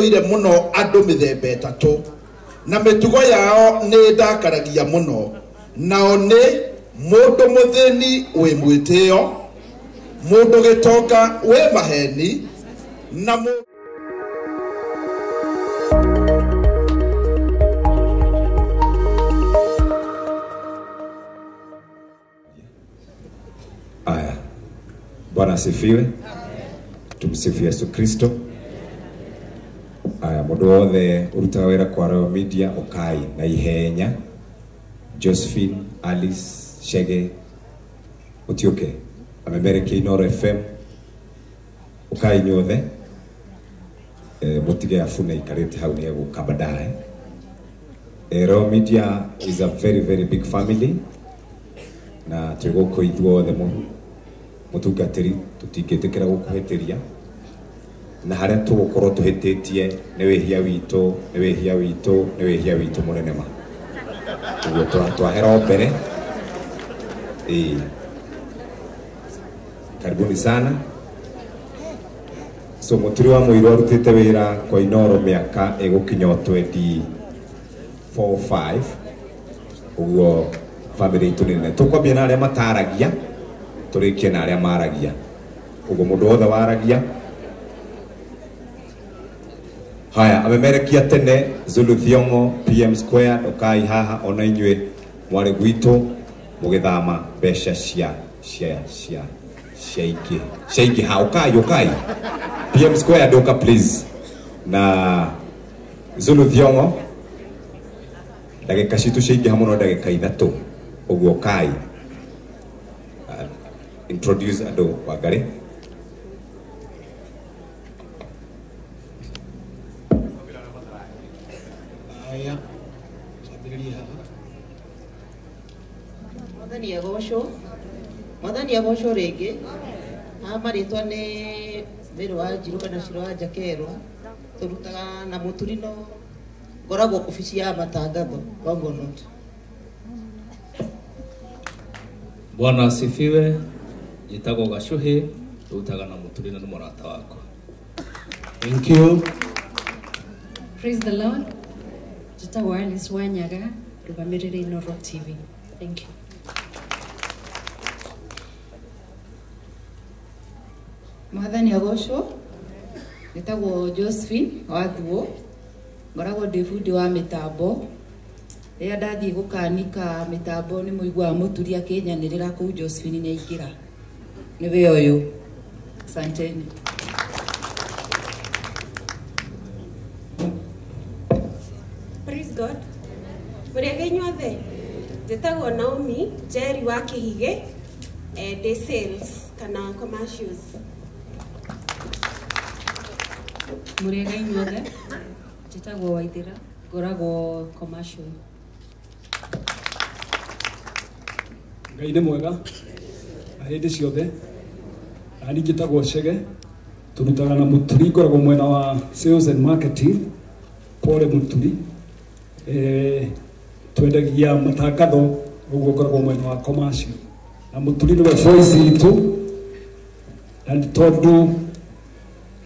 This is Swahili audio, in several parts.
ire muno andu mithemba etatu na mitugo yao ni ndakaragia muno nao ni mundu muthini wi mwitio mundu gitonga wi maheni na Aya, Bwana asifiwe. Tumsifu Yesu Kristo. Aya, mundu wothe urutaga wira kwa Royal Media ukai na ihenya. Josephine, Alice, Shege, Utioke, amemereke Inoro FM ukai nyothe mutige afune ikarete hau ni guka badaye. Royal Media is a very very big family na twigoko ithuothe mutungatiri tutingitikira gukuheteria na haria tugukorwo tuhititie ni wihia witu munene ma uguo twahera mbere. Karibuni sana. So muturi wa muiro arutite wira kwa Inoro miaka egukinya 24-5 uguo family itu nene tukwambia na aria mataragia turikie na aria maragia uguo mundu wothe waragia. Haya, amemerekia tene Zulu Thiongo PM Square ukai haha ona inywe mwari gwitu mugithama besha cia shaiki ha ukai PM Square doka please na Zulu Thiongo ndagika citu shaiki hamuno ndagika ithatu uguo kai introduce ando wagare. Aya sabiriria Mwathani agocwo ringi amaritwa ni Mero wa Njiru kana Ciro wa Njakerwa turutaga na muturino ngoragwo ofisi ya matangatho wa Gonot. Bwana asifiwe. Jitagwo Gacuhi turutaga na muturino ni murata wako. Thank you. Praise the Lord. Jitagwo Alice Wanyaga rugamirire Inoro TV. Thank you. Mwathani agocwo nitagwo Josephine Wathuo ngoragwo ndibundi wa mitambo ria ndathie gukanika mitambo ni muigwa muturia kinyanirira ku Josephine ni aingira niwe uyu. Asanteni. Praise God. Murege inyuothe njitagwo Naomi Jerry wa Kihige de sales kana commercials. Murega inyuothe njitagwo Waithira ngoragwo commercial. Ngai nĩ mwega ahindi ciothe. Ani njitagwo Shege turutaga na muturi ngoragwo mwena wa sales and marketing pole muturi twendagia matangatho uguo ngoragwo mwena wa commercial na muturi niwe voice itu and tondu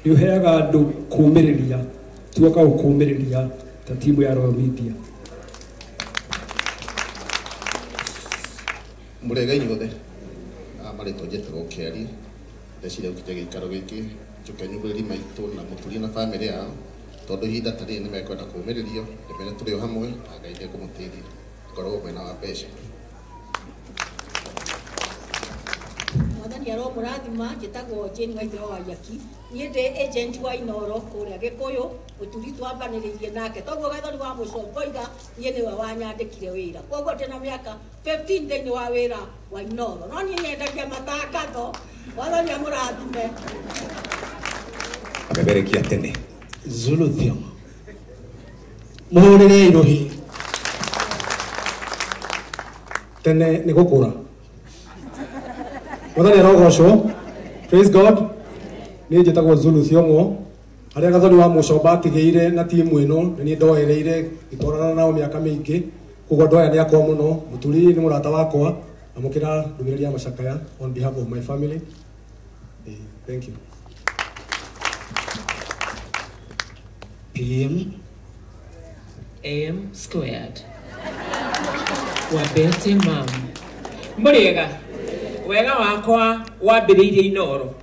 yuheaga andu kumiriria tuoka gukumiriria ta timu ya Royal Media. Murega inyuothe amaritwo njitagwo Keri ndecire ukite gikaro giki tukenyuguriri maitu na muturi na family yao tondu ihinda tari ni mekwenda kumiririo ndemene turi o hamwe na Ngai ni kumutithia ngorwo mwena wa mbeca. Mwathani aro murathima njitagwo Jane Waithira wa Yaki nie ndi agent wa Inoro kuria Gikuyu uturi twambaniririe nake toguo gathoni wa mucongoiga nie niwe wanyandikire wira koguo ndina miaka 15 thiini wa wira wa Inoro no nie nyendagia matangatho. Mwathani amurathime. Amemerekia tene Zulu Thiongo muhurire irohi tene ni gukura. Mwathani arogocwo. Praise God. Ni njitagwo Zulu Thiongo aria gathoni wa mucomba atigeire na timu ino ni ndoereire itorana nao miaka mingi koguo ndoya ni akwa muno muturi ni murata wakwa amukira ndumiriri ya macakaya on behalf of my family. Thank you. PM AM squared. Wabete mam. Muriega. Wega wakwa wambiriirie Inoro.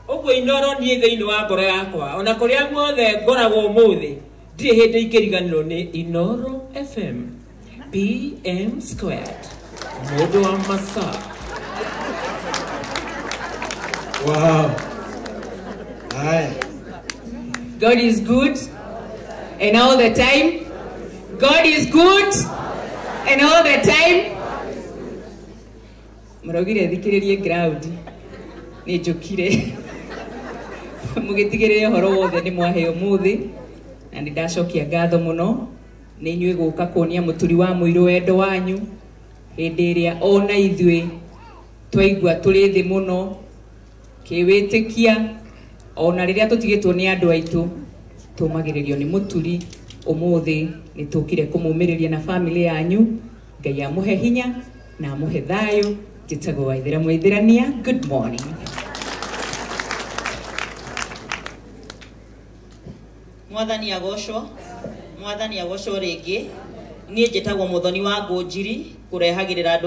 Ogwo Inoro nie thiini wa ngoro yakwa. Ona kuria guothe ngoragwo umuthi. Ndire hindi ikiriganirwo ni Inoro FM. PM squared. Mundu wa masa. Wow. Aye. God is good and all the time. God is good and all the time. Murogire thikiririe ground ni njukire mugitigirire horo wothe ni mwahe umuthi na ndacokia ngatho muno ni inyuĩ guka kuonia muturi wa muiru wendo wanyu hindi iria ona ithuĩ twaigua turi thi muno kiwitikia ona riria tutigitwo ni andu aitu tumagiririo ni muturi umuthi ni tukire kumumiriria na family yanyu. Ngai amuhe hinya na amuhe thayo. Jitago Waithira Mwithirania. Good morning. Mwathani agocwo ringi. Nie njitagwo Muthoni wa Ngunjiri kurehagira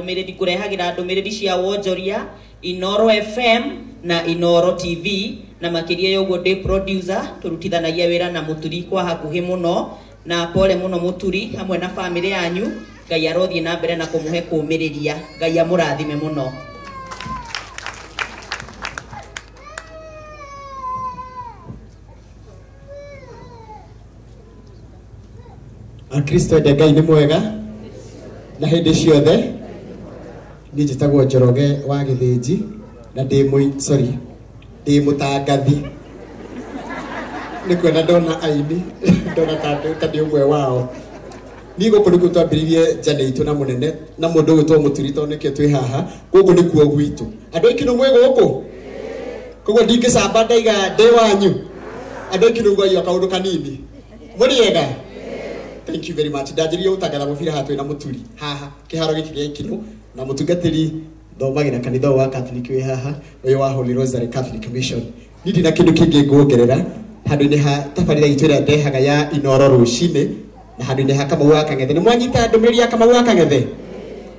ndumiriri cia wonjoria Inoro FM na Inoro TV na makiria yoguo ndi producer turutithanagia wira na muturi kwa hakuhi muno na pole muno muturi hamwe na family yanyu. Ngai arothie na mbere na kumuhe kumiriria. Ngai amurathime muno. Kristo ende Ngai ni mwega na hindi ciothe. Ni njitagwo Njoroge wa Githinji na ndi mutangathi. Ni kwenda ndona aini ndona tandi umwe wao. Ni guku niku twambiririe njane itu na munene na mundu gwitwo muturi to nikio twi haha. Guku ni kuo gwitu. Andu ikinu mwe guku. Koguo ndingicamba ndaiga ndi wanyu. Andu ikinu ngoi akaundu kanini. Muriega. Thank you very much. Ndajirie utangatha mubira hatwe na muturi haha kiharo giki gia ikinu na mutungatiri thomagira kanitha wa Catholic wi haha uyu wa Holy Rosary Catholic Mission. Nindi na kindu kingi nguongerera handu-ini ha tabarira itu ria ndehaga ya Inoro rucine na handu-ini ha Kamau wa Kang'ethe. Ni mwanyita ndumiriri ya Kamau wa Kang'ethe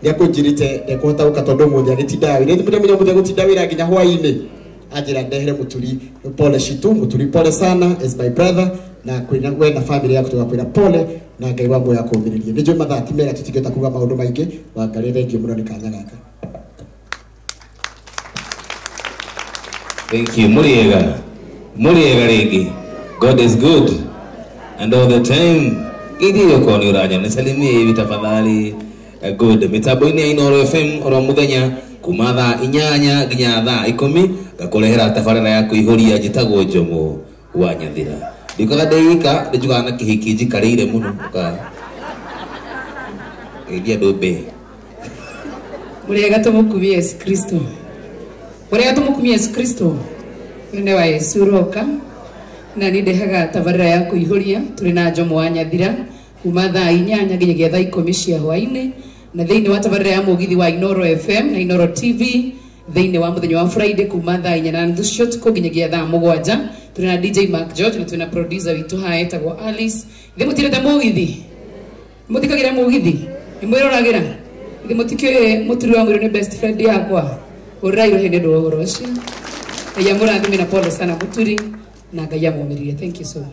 ni akunjirite ndekuhota guka tondu muthi agitinda wira ndi muthenya muthi agutinda wira nginya hwaini ajira ndehere muturi pole shitu muturi pole sana as my brother na kwina we na family yako tugakwira pole na Ngai wa moyo akumiririe. Nijue mathati mega tutigeta kuga maundu maingi wa Ngai thengi muno ni kanya gaka. Thank you. Muriega ringi. God is good and all the time. Idio koni uraja nisalimie hivi tafadhali. Good. Mitambo-ini ya Inoro FM oro muthenya kuma thaa 8 nginya thaa 10 gakurehera tabarira ya kuihuria njitagwo Njomo wa Nyathira. Ndikoga ndeika ndijugaga na kihiki njikarĩire muno ka ngeithia ndũmbe. Muriega tumukumie Yesu Kristo. Muriega tumukumie Yesu Kristo. Wene wa Yesu roka na nindehaga tabarira ya kuihuria turi na Njomo wa Nyathira kuma thaa 8 nginya thaa 10 cia hwaini na thiini wa tabarira ya mugithi wa Inoro FM na Inoro TV thiini wa muthenya wa Friday kuma thaa 4:30 cia utuku nginya thaa 7. Turi na DJ Mark George na tuna producer witu ha etagwo Alice. Ndi mutirete mugithi. Mutikagira mugithi. Imwiragira. Ndi mutikio muturi wa mwiro ni best friend yakwa. Urairo hende ndo oroshi. Aya murathime na pole sana muturi na Ngai amumiririe. Thank you so much.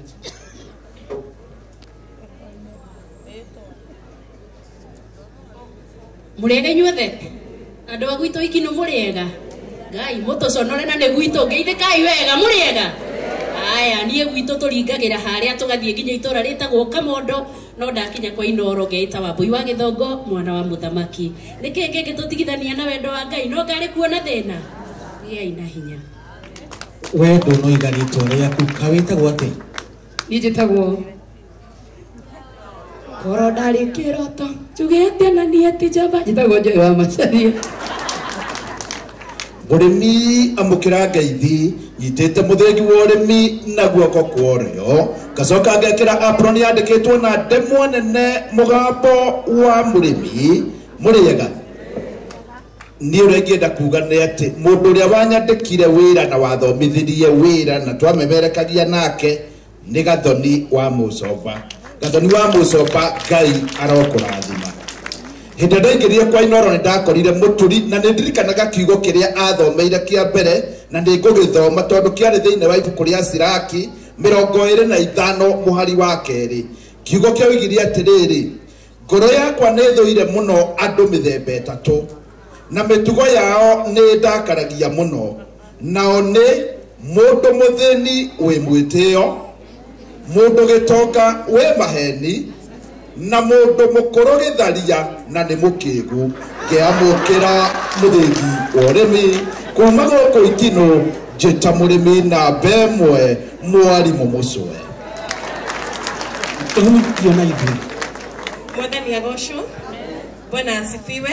Muriega inyuothe. Andu agwito ikinu muriega. Ngai mutuconore na ni gwito ngeithikai wega muriega. Aya nie gwito turingagira haria tugathie nginya itura ritagwo Kamondo no ndakinya kwa Inoro ngeita Wambui wa Githongo mwana wa muthamaki. Niki ngenge tutigithania na wendo wa Ngai no ngari kuona thina. Ia ina hinya. Wendo no iganitwo riaku kawitagwo ati? Nijitagwo Koro ndari kiroto tugete na nie tijaba jitagwo Njoe wa Macharia. Urimi amukira ngeithi nyitete muthengi wa urimi na guoko kwa urio gacoka ngekira apron yandikitwo na ndemwa nene mugambo wa murimi muriega. Ni uria ngienda kuga ni ati mundu uria wanyandikire wira na wathomithirie wira na twamemerekagia nake nĩ Gathoni wa Mũcomba. Gathoni wa Mũcomba, Ngai arokũrathima. Hĩndĩ ndaingĩrire kwa Inoro nĩ ndakorire mũturi na nĩ ndirikanaga kiugo kĩrĩa athomeire kĩa mbere na nĩ ngũgĩthoma tondũ kĩarĩ thĩinĩ wa ibuku rĩa Siraki 25 mũhari wa kerĩ. Kiugo kĩa oigire atĩrĩrĩ, ngoro yakwa nĩ thũire mũno andũ mĩthemba ĩtatũ na mĩtugo yao nĩ ndakaragia mũno, nao nĩ mũndũ mũthĩni wĩ mwĩtĩo, mũndũ gĩtonga wĩ maheni, na mũndũ mũkũrũ gĩtharia na nĩ mũkĩgu. Ngĩamũkĩra mũthĩgi wa ũrĩmi kuma gũkũ Ikino, njĩta mũrĩmi namba ĩmwe, Mwarimũ Mũcwe. Mwathani agocwo. Bwana asifiwe.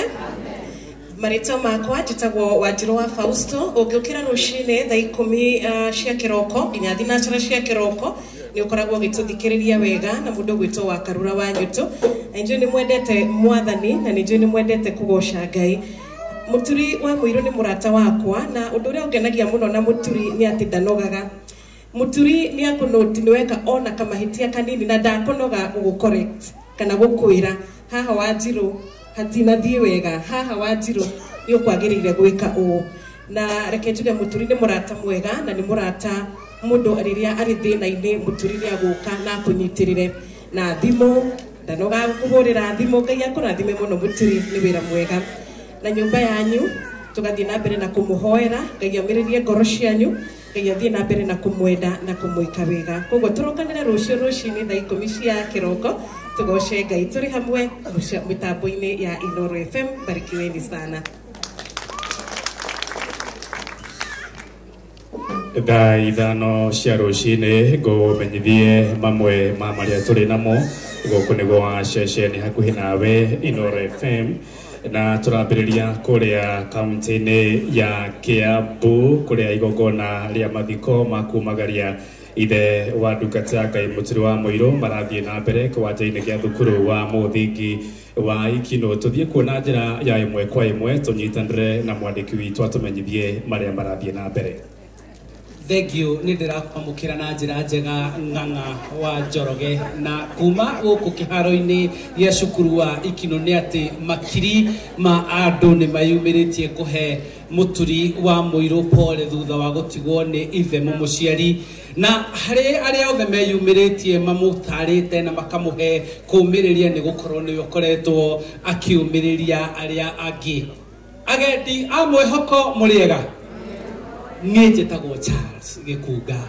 Marĩtwa makwa njĩtagwo Wanjirũ wa Fausto. Ũngĩũkĩra rũcinĩ thaa 10 cia kĩroko nginya thinacara cia kĩroko nĩ ũkoragwo ũgĩtũthikĩrĩria wega na mũndũ ũgwĩtwo wa Karura wa Nyũtũ. Na nĩnjũĩ nĩ mwendete Mwathani na nĩnjũĩ nĩ mwendete kũgoca Ngai. Mũturi wa Mũirũ nĩ mũrata wakwa na ũndũ ũrĩa ũngenagia mũno na mũturi nĩ atĩ ndanogaga. Mũturi nĩ akũnoti nĩ weka ona kamahĩtia kanini na ndakũnoga gũgũcorrect kana gũkwĩra haha Wanjirũ hatinathiĩ wega, haha Wanjirũ nĩ ũkwagĩrĩire gwĩka ũũ. Na reke njuge mũturi nĩ mũrata mwega na nĩ mũrata mũndũ rĩrĩa arĩ thĩna-inĩ mũturi nĩ agũka na akũnyitĩrĩre na thimũ, ndanoga kũhũrĩra thimũ. Ngai akũrathime mũno mũturi, nĩ wĩra mwega. Na nyũmba yanyu tũgathiĩ na mbere na kũmũhoera, Ngai amĩrĩrie ngoro cianyu, Ngai athiĩ na mbere na kũmwenda na kũmũika wega. Koguo tũrũkanĩre rũciũ rũcinĩ thaa 10 cia kĩroko tugoce Ngai tũrĩ hamwe mĩtambo-inĩ ya Inoro FM. Barikiweni sana. Thaa 5 cia rũcinĩ ngũmenyithie mamwe ma marĩa tũrĩ namo gũkũ nĩguo ceceni hakuhĩ nawe Inoro FM, na tũrambĩrĩria kũrĩa kaunti-inĩ ya Kiambu kũrĩa igongona rĩa mathiko makumagaria ithe wa ndungata Ngai Mũturi wa Mũirũ marathiĩ na mbere kĩwanja-inĩ gĩa thukuru wa mũthingi wa Ikino. Tũthiĩ kuona njĩra ya ĩmwe kwa ĩmwe tũnyitanĩre na mwandĩki witũ atũmenyithie marĩa marathiĩ na mbere. Thengio nĩ ndĩrakwamũkĩra na njĩra njega Ng'ang'a wa Njoroge, na kuma gũkũ kĩharo-inĩ gĩa cukuru wa Ikino nĩ atĩ makiri ma andũ nĩ mayumĩrĩtie kũhe Mũturi wa Mũirũ pole thutha wa gũtigwo nĩ ithe mũmũciari, na harĩ arĩa othe meyumĩrĩtie mamũtarĩte na makamũhe kũũmĩrĩria nĩ gũkorwo nĩ ũkoretwo akĩũmĩrĩria arĩa angĩ. Agendi a mwĩhoko mũrĩega, niĩ njĩtagwo Charles Gĩkunga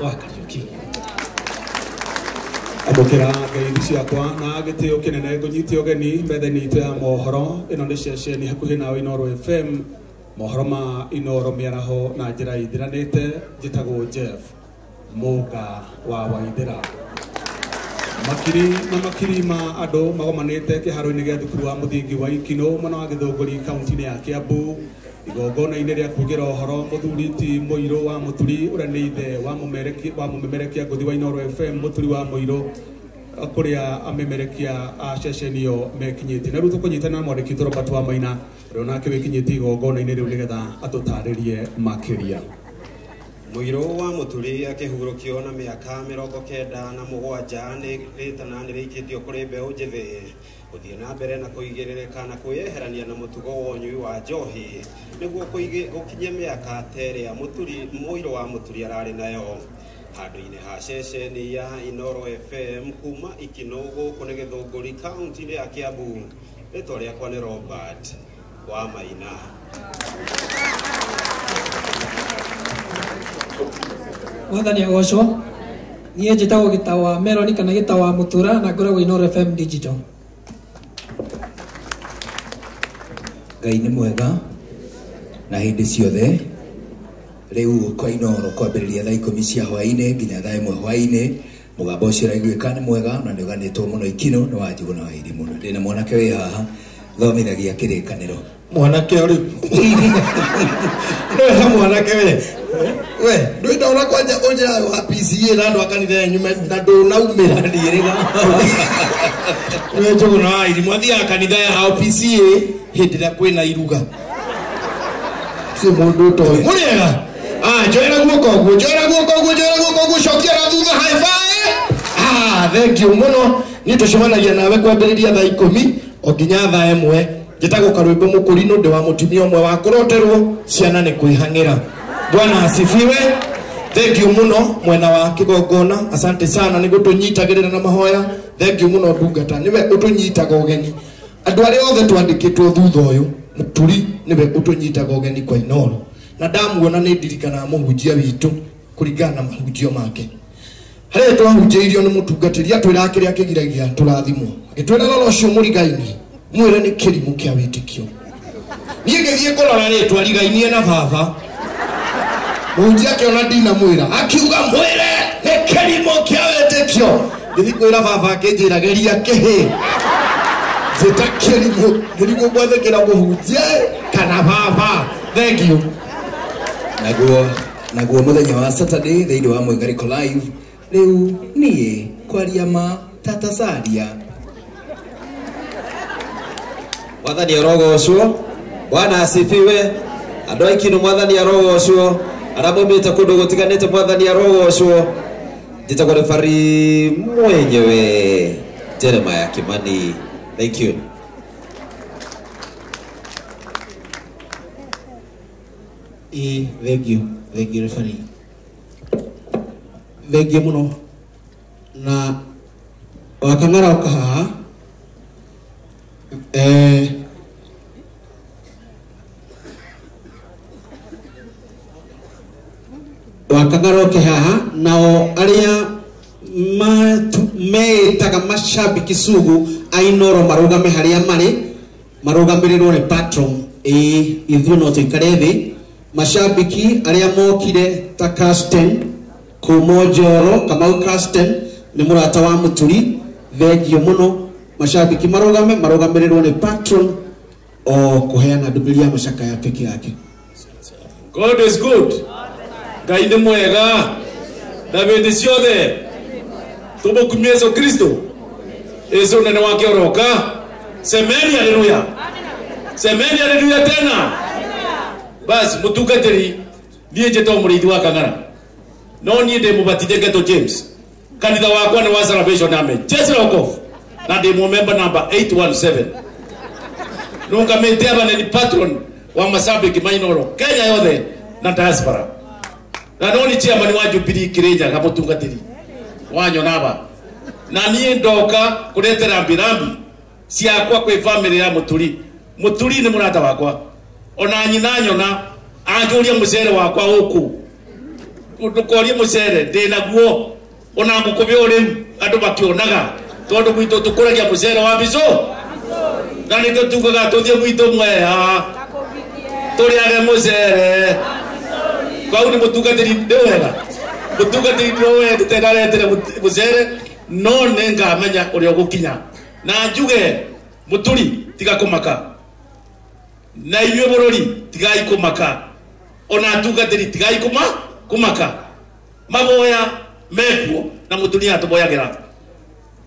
wa Kariũki. Amũkĩra ngeithi ciakwa na gĩtĩo kĩnene ngũnyitia ũgeni metha-inĩ itũ ya mohoro. Ĩno nĩ ceceni hakuhĩ nawe Inoro FM, mohoro ma Inoro mĩaraho na njĩra ithiranĩte. Njĩtagwo Jeff Mũnga wa Waithĩra. Makiri ma andũ magomanĩte kĩharo-inĩ gĩa thukuru wa mũthingi wa Ikino mwena wa Gĩthũngũri kaunti-inĩ ya Kiambu igongona-inĩ rĩa kuugĩra ũhoro mũthuri ti Mũirũ wa Mũturi ũrĩa nĩ ithe wa mũmemerekia ngũthi wa Inoro FM Mũturi wa Mũirũ kũrĩa amemerekia a ceceni ĩyo mekinyĩtie. Na rĩu tũkũnyitana na mwandĩki witũ Robert wa Maina ũrĩa nake wĩkinyĩtie igongona-inĩ rĩu nĩgetha atũtarĩrie makĩria. Mũirũ wa Mũturi akĩhurũkio na mĩaka 97 nĩ rĩtana nĩ rĩikĩtio kũrĩ mbeũ njĩthĩ gũthiĩ na mbere na kũigĩrĩrĩka na kwĩyeherania na mũtugo wa ũnyui wa njohi nĩguo gũkinyia mĩaka ta ĩrĩa Mũirũ wa Mũturi ararĩ nayo. Handũ-inĩ ha ceceni ya Inoro FM kuma Ikino gũkũ nĩ Gĩthũngũri kaunti-inĩ ya Kiambu, rĩtwa rĩakwa nĩ Robert wa Maina. Mwathani agocwo. Niĩ njĩtagwo Gĩtawa Meloni kana Gĩtawa Mũtura na ngoragwo Inoro FM Digital. Ngai nĩ mwega na hĩndĩ ciothe. Rĩu kwa Inoro kwambĩrĩria thaa 10 cia hwaĩ-inĩ nginya thaa 1 hwaĩ-inĩ. Mũgambo ũcio ũraiguĩka nĩ mwega na nĩ ũganĩtwo mũno Ikino nĩ wanjigũ na wairi mũno. Ndĩna mwanake wĩ haha thomithagia kĩrĩkanĩro. Mwanake ũrĩ nĩ mwanake we ndũĩndora kwanja ũnjĩra wa PCA na andũ akanitha yanyu na ndũnaumĩra ndĩrĩga we njũgũ na wairi mwathiaga kanitha ya hao PCA hĩndĩ ĩrĩa kwĩna iruga si mũndũ ũtoĩ mũrĩega njoera guoko ũguo cokia na thutha high five. thank you muno ni tucemanagia nawe kwambiriria thaa 10 o nginya thaa 1 njitagwo karwimbo mukurino ndi wa mutumia umwe wa kuroterwo ciana ni kwihang'ira. Bwana asifiwe. Thank you muno mwena wa kigongona, asante sana ni gutunyitagirira na mahoya. Thank you muno ndungata niwe utunyitaga ugeni andu aria othe twandikitwo thutha uyu muturi niwe utunyitaga ugeni kwa Inoro na ndamuona ni ndirikana muhunjia witu kuringana na mahunjio make haria twahunjiirio ni mutungatiri atwira kiria kigiragia turathimwo agitwira lolo cio murigaini mwire ni kirimu kia witikio nie ngithie kurora ritwa rigainie na baba muhunjia akiona ndina mwira akiuga mwire ni kirimu kia witikio ndithi kwira baba akinjirageria kihi zitakirimu ndirigo gwathikira muhunjia kana baba. Thank you. Naguo muthenya wa Saturday thiini wa Mwigariko Live riu nie kwaria ma Tata Sadia. Mwathani arogocwo. Bwana asifiwe. Andu aikinu mwathani arogocwo. Arabomite kundu gutiganite mwathani arogocwo. Njitagwo refari mwenyewe Jeremiah Kimani. Thank you. Thank you referee. Thank you muno na wakangara okaha wakangara okaha nao aria metaga mashabiki sugu ainoro marugame haria marugamirirwo ni patron ithuĩ no tũikare thĩ mashabiki aria mokire ta Casten kuma Njoro Kamau Casten ni murata wa muturi. Thengio muno mashabiki marugamirirwo ni patron o kuheana ndumĩrĩri ya macaka ya peke yake. God is good. Ngai nĩ mwega na hĩndĩ ciothe tũmũkumie Yesu Kristo Yesu nene wake oroka. Semeni haleluya. Semeni haleluya tena. Basi mutungatiri niĩ njĩtwo mũrĩithi wa Kang'ara no niĩ ndĩ mũbatithie Ngeto James. Kanitha wakwa nĩ wa Salvation Army Church Rokoff na ndĩ member number 817. Nungamĩte aba ni patron wa mashabiki mainoro Kenya yothe na diaspora na no ni chairman wa Jubilee Kirinyaga mutungatiri wanyonaba na niĩ ndoka kuretera mbirambi ciakwa kwĩ family ya Muturi. Muturi nĩ mũrata wakwa ona nyina nyona anjuria mucere wakwa uku ndukorie mucere ndinaguo ona ngukubio riu andu bakionaga tondu gwitu tukuragia mucere wa biso na nĩ tutugaga tuthie gwitu mweha turiage mucere kwau ni mutungatiri ndewega mutungatiri ndowe nditegaretere mucere no nĩ ngamenya uria gukinya na njuge Muturi tiga kumaka na inyuĩ bururi tigai kumaka ona atungatĩri tigai kumaka maboya mekuo na mutunia tuboyagira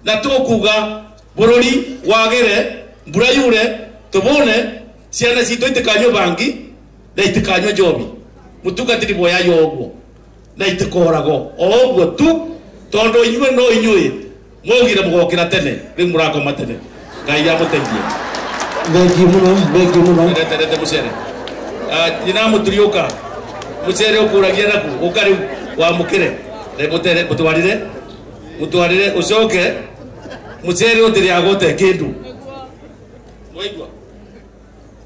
na tukuga bururi wagire mbura yure tubone ciana citu itikanywa bangi na itikanywa njobi mutungatĩri boya yoguo na itikorago oguo tu tondu inyuĩ no inyuĩ mwogire mugokira tene riu murakoma tene Ngai amuteithie. Thank you muno. Rete mucere. Jina muturiuka. Mucere ukuragia naku ukari wa mukire. Remotere mutwarire ucoke. Mucere utiri agote kindu. Waigwa.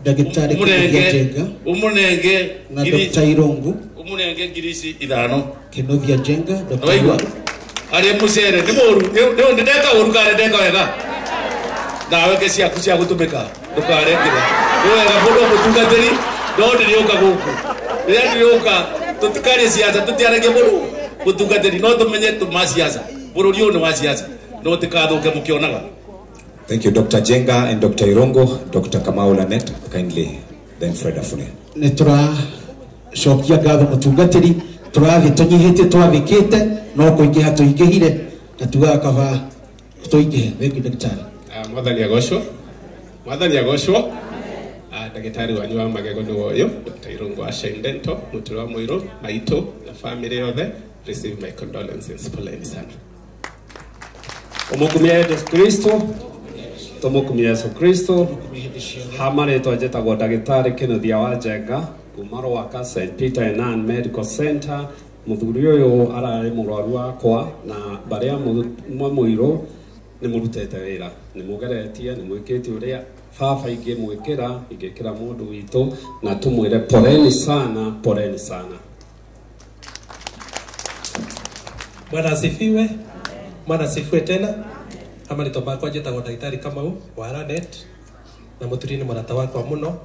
Ndagĩtarĩ Kĩnovia umunenge na Dr. Irongo. Umunenge ngirisi ithano. Kĩnovia Njenga Dr. Waigwa. Ari mucere ni moru. Ni ndeka urugare ndeka wega. Nawe ke ciaku cia gutumika ndukarekire wega mundu mutungatiri ndonde riuka guku riria riuka tutikarie siasa tutiaragie mundu mutungatiri no tumenye tuma siasa bururi uyu ni wa siasa no tikathuke mukionaga. Thank you Dr. Jenga and Dr. Irongo. Dr. Kamau Lanet kindly then Fred Afune. Nĩ tũracokia ngatho mutungatiri tũrathi tũnyihĩtie twathikĩte no kũingĩha tũingĩhire na tugaga kaba tũingĩhe. Thank you daktari. Mwathani agoshwo. Ndagĩtarĩ wanyu wa magego nĩ woyo Dr. Irongo wa Shine Dental Muturi wa Muiru maitũ na family yothe receive my condolences. Poleni sana. Umukumia Yesu Kristo. Tumukumia Yesu Kristo. Hamare twajeta Dagitari Kennedy Wajenga kumaro waka St Peter and Medical Center. Muthuri uyu arari murwaru wakwa na baria muiro ni murutete wira ni mugeretie ni mwikiti uria baba ingi mwikira ingikira mundu witu na tumwire poreni sana, poreni sana. Bwana asifiwe. Bwana asifiwe tena. Kama nitobakwa jeta Dagitari Kamau wa Aranet na muturi ni murata wakwa muno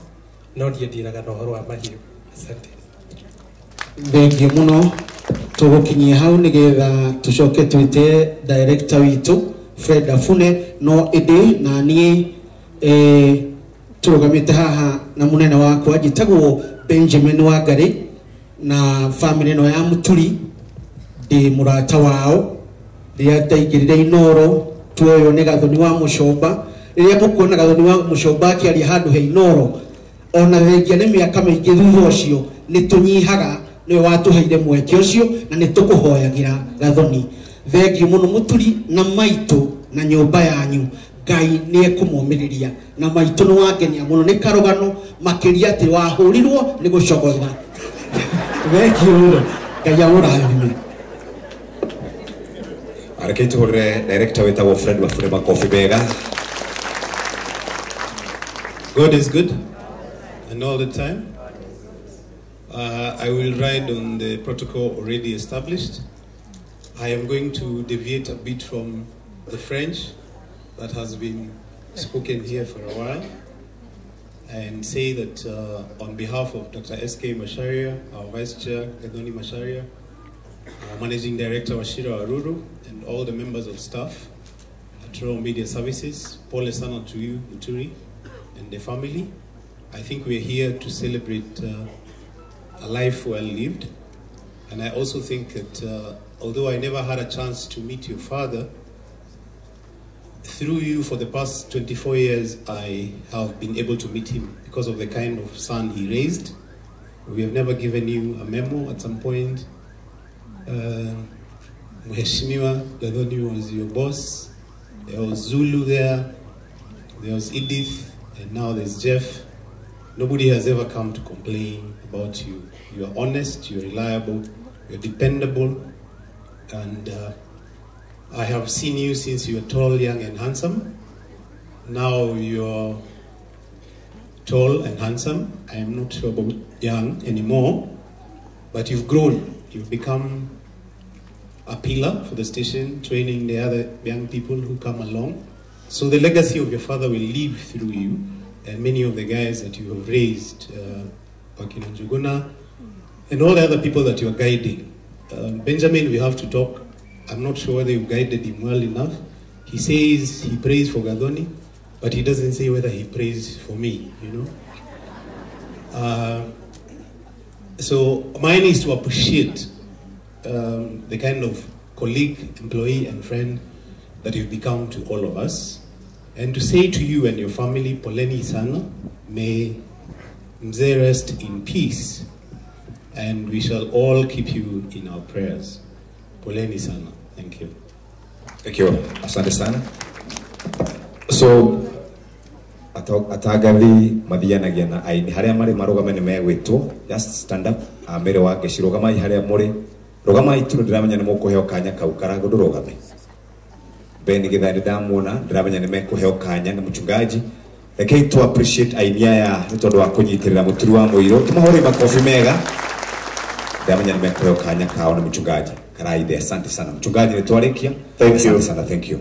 no die ndiraga no horo wa mahiu. Asante. Thengiũ mũno tũgũkinyia hau nĩgetha tũcoke twĩte director witũ Fred Afune no ĩndĩ na niĩ tũrũgamĩte haha na mũnene wakwa njĩtagwo Benjamin Wangari na family ĩno ya Mũturi ndĩ mũrata wao rĩrĩa ndaingĩrire Inoro tuoyo nĩ Gathoni wa Mũcomba rĩrĩa mũkuona Gathoni wa Mũcomba akĩaria handũ he Inoro ona thengia nĩ mĩaka mĩingĩ thutha ũcio nĩ tũnyihaga nĩ watuheire mweke ũcio na nĩ tũkũhoyagĩra Gathoni. Thengiũ mũno Mũturi na maitũ na nyũmba yanyu Ngai nĩ ekũmũmĩrĩria na maitũ nĩ wangenia mũno nĩ karũgano makĩria atĩ wahũrirwo nĩ gũcogotha. Thengiũ mũno Ngai amũrathime. Areke tuhore director wetagwo Fred Wafune makofi mega. God is good and all the time. I will ride on the protocol already established. I am going to deviate a bit from the French that has been spoken here for a while and say that on behalf of Dr. S.K. Macharia, our Vice Chair, Gathoni Macharia, our Managing Director, Washira Aruru, and all the members of staff at Royal Media Services, Pole sana to you, Muturi, and the family. I think we're here to celebrate a life well lived. And I also think that although I never had a chance to meet your father, through you for the past 24 years, I have been able to meet him because of the kind of son he raised. We have never given you a memo at some point. Mheshimiwa Gathoni was your boss. There was Zulu there was Edith, and now there's Jeff. Nobody has ever come to complain about you. You are honest, you're reliable, you're dependable, and I have seen you since you were tall, young, and handsome. Now you're tall and handsome. I am not sure about young anymore, but you've grown. You've become a pillar for the station, training the other young people who come along. So the legacy of your father will live through you and many of the guys that you have raised, Pakina Njuguna, and all the other people that you are guiding. Benjamin, we have to talk. I'm not sure whether you guided him well enough. He says he prays for Gathoni, but he doesn't say whether he prays for me, you know. So mine is to appreciate the kind of colleague, employee, and friend that you've become to all of us, and to say to you and your family, poleni sana, may mzee rest in peace, and we shall all keep you in our prayers. Poleni sana. Thank you. Thank you. Asante sana. So atagathi mathianagia na aini haria mari marugame megwitwo, just stand up amere wa gicirugama haria muri rugama itu ndiramenya ni mukuheo kanya kau karago ndurugame Beni Githani ndamuona ndiramenya ni mekuheo kanya na mchungaji rekei to appreciate aini aya ni tondu wa kunyitirira Mũturi wa Mũiro tumahore makofi mega ndiramenya ni mekuheo kanya kao na mchungaji karaide. Asante sana mchungaji, nitwarikia. Thank you. Asante sana, thank you.